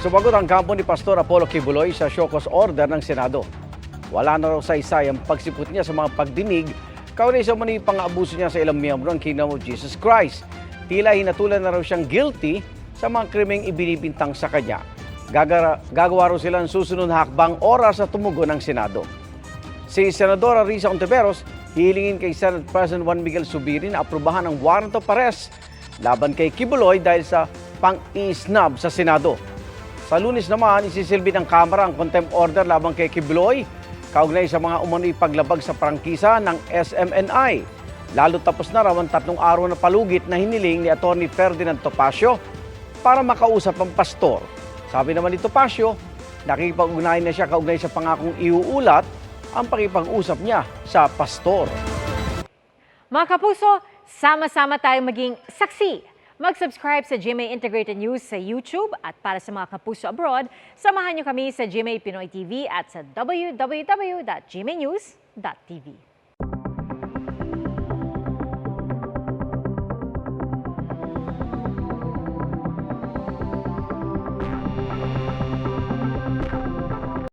Sumagot ang kampo ni Pastor Apollo Kibuloy sa show cause order ng Senado. Wala na raw saysay ang pagsipot niya sa mga pagdinig kaugnay sa mani pang-aabuso niya sa ilang miyembro ng Kingdom of Jesus Christ. Tila hinatulan na raw siyang guilty sa mga krimeng ibinibintang sa kanya. Gagawa raw sila ng susunod na hakbang oras sa tumugon ng Senado. Si Senadora Risa Ontiveros hihilingin kay Senate President Juan Miguel Zubiri na aprubahan ang warrant of arrest laban kay Kibuloy dahil sa pang-isnab sa Senado. Sa Lunes naman, isisilbi ng Kamara ang contempt order laban kay Kibuloy kaugnay sa mga umano'y paglabag sa prangkisa ng SMNI. Lalo tapos na raw ang 3 araw na palugit na hiniling ni Atty. Ferdinand Topacio para makausap ang pastor. Sabi naman ni Topacio, nakikipag-ugnayan na siya kaugnay sa pangakong iuulat ang pakipag-usap niya sa pastor. Mga kapuso, sama-sama tayong maging saksi. Mag-subscribe sa GMA Integrated News sa YouTube at para sa mga kapuso abroad, samahan niyo kami sa GMA Pinoy TV at sa www.gmanews.tv.